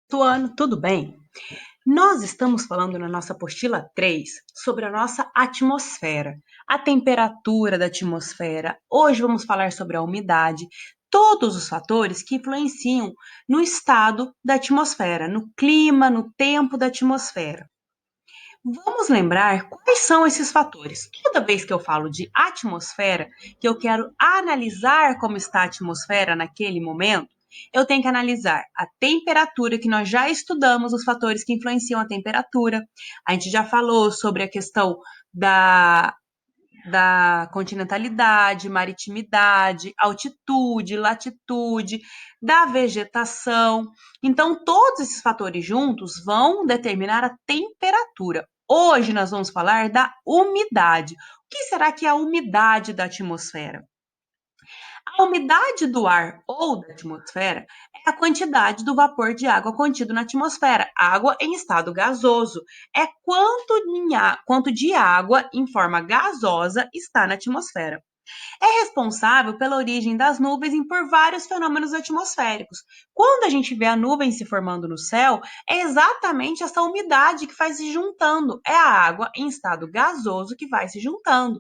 Tuano, tudo bem? Nós estamos falando na nossa apostila 3 sobre a nossa atmosfera, a temperatura da atmosfera. Hoje vamos falar sobre a umidade, todos os fatores que influenciam no estado da atmosfera, no clima, no tempo da atmosfera. Vamos lembrar quais são esses fatores. Toda vez que eu falo de atmosfera, que eu quero analisar como está a atmosfera naquele momento, eu tenho que analisar a temperatura, que nós já estudamos os fatores que influenciam a temperatura. A gente já falou sobre a questão da continentalidade, maritimidade, altitude, latitude, da vegetação. Então, todos esses fatores juntos vão determinar a temperatura. Hoje nós vamos falar da umidade. O que será que é a umidade da atmosfera? A umidade do ar ou da atmosfera é a quantidade do vapor de água contido na atmosfera. Água em estado gasoso é quanto de água em forma gasosa está na atmosfera. É responsável pela origem das nuvens e por vários fenômenos atmosféricos. Quando a gente vê a nuvem se formando no céu, é exatamente essa umidade que vai se juntando. É a água em estado gasoso que vai se juntando.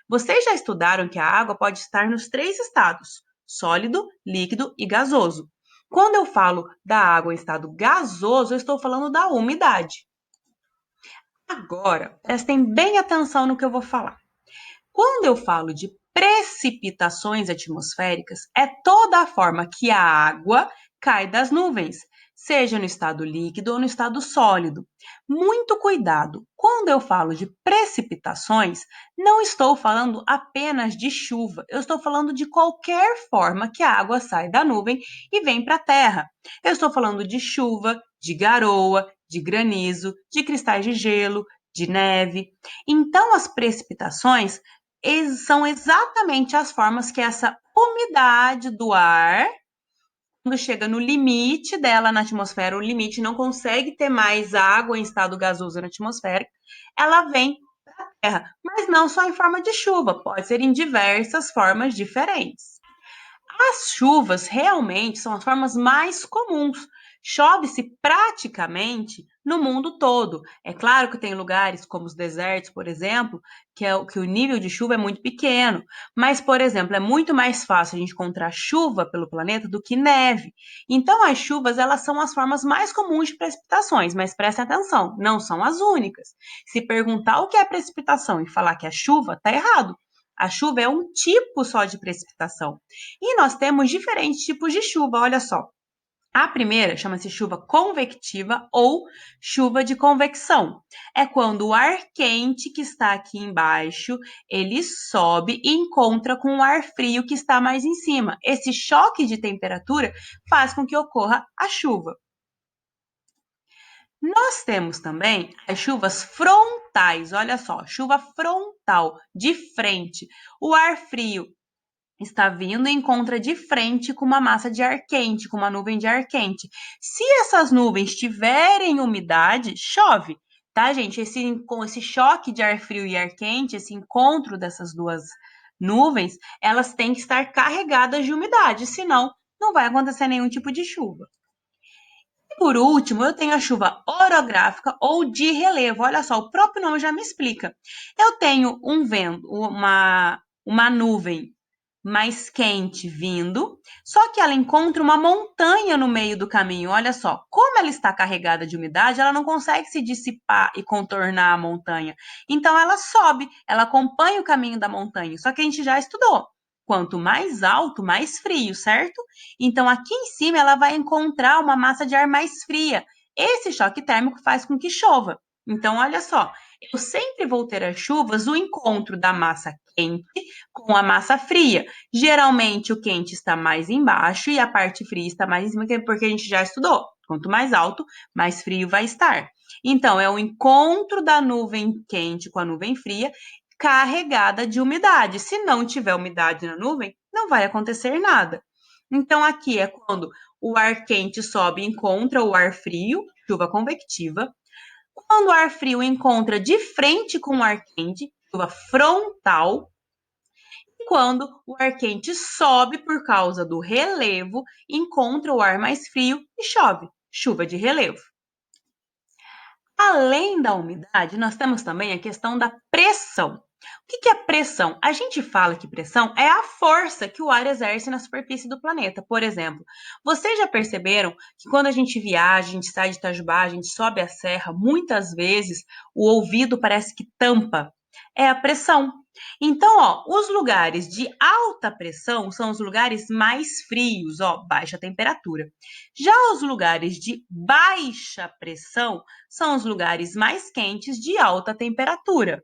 Vocês já estudaram que a água pode estar nos três estados: sólido, líquido e gasoso. Quando eu falo da água em estado gasoso, eu estou falando da umidade. Agora, prestem bem atenção no que eu vou falar. Quando eu falo de precipitações atmosféricas, é toda a forma que a água cai das nuvens, seja no estado líquido ou no estado sólido. Muito cuidado! Quando eu falo de precipitações, não estou falando apenas de chuva, eu estou falando de qualquer forma que a água sai da nuvem e vem para a terra. Eu estou falando de chuva, de garoa, de granizo, de cristais de gelo, de neve. Então, as precipitações são exatamente as formas que essa umidade do ar, quando chega no limite dela na atmosfera, o limite não consegue ter mais água em estado gasoso na atmosfera, ela vem para a Terra, mas não só em forma de chuva, pode ser em diversas formas diferentes. As chuvas realmente são as formas mais comuns. Chove-se praticamente no mundo todo. É claro que tem lugares como os desertos, por exemplo, que o nível de chuva é muito pequeno. Mas, por exemplo, é muito mais fácil a gente encontrar chuva pelo planeta do que neve. Então, as chuvas, elas são as formas mais comuns de precipitações, mas prestem atenção, não são as únicas. Se perguntar o que é precipitação e falar que é chuva, está errado. A chuva é um tipo só de precipitação. E nós temos diferentes tipos de chuva, olha só. A primeira chama-se chuva convectiva ou chuva de convecção. É quando o ar quente que está aqui embaixo, ele sobe e encontra com o ar frio que está mais em cima. Esse choque de temperatura faz com que ocorra a chuva. Nós temos também as chuvas frontais, olha só, chuva frontal, de frente. O ar frio está vindo e encontra de frente com uma massa de ar quente, com uma nuvem de ar quente. Se essas nuvens tiverem umidade, chove, tá, gente? Com esse choque de ar frio e ar quente, esse encontro dessas duas nuvens, elas têm que estar carregadas de umidade, senão não vai acontecer nenhum tipo de chuva. Por último, eu tenho a chuva orográfica ou de relevo. Olha só, o próprio nome já me explica. Eu tenho um vento, uma nuvem mais quente vindo, só que ela encontra uma montanha no meio do caminho. Olha só, como ela está carregada de umidade, ela não consegue se dissipar e contornar a montanha. Então ela sobe, ela acompanha o caminho da montanha. Só que a gente já estudou. Quanto mais alto, mais frio, certo? Então aqui em cima ela vai encontrar uma massa de ar mais fria. Esse choque térmico faz com que chova. Então, olha só, eu sempre vou ter as chuvas o encontro da massa quente com a massa fria. Geralmente o quente está mais embaixo e a parte fria está mais em cima, porque a gente já estudou. Quanto mais alto, mais frio vai estar. Então, é o encontro da nuvem quente com a nuvem fria carregada de umidade. Se não tiver umidade na nuvem, não vai acontecer nada. Então, aqui é quando o ar quente sobe e encontra o ar frio, chuva convectiva. Quando o ar frio encontra de frente com o ar quente, chuva frontal. E quando o ar quente sobe por causa do relevo, encontra o ar mais frio e chove, chuva de relevo. Além da umidade, nós temos também a questão da pressão. O que é pressão? A gente fala que pressão é a força que o ar exerce na superfície do planeta. Por exemplo, vocês já perceberam que quando a gente viaja, a gente sai de Itajubá, a gente sobe a serra, muitas vezes o ouvido parece que tampa? É a pressão. Então, os lugares de alta pressão são os lugares mais frios, baixa temperatura. Já os lugares de baixa pressão são os lugares mais quentes de alta temperatura.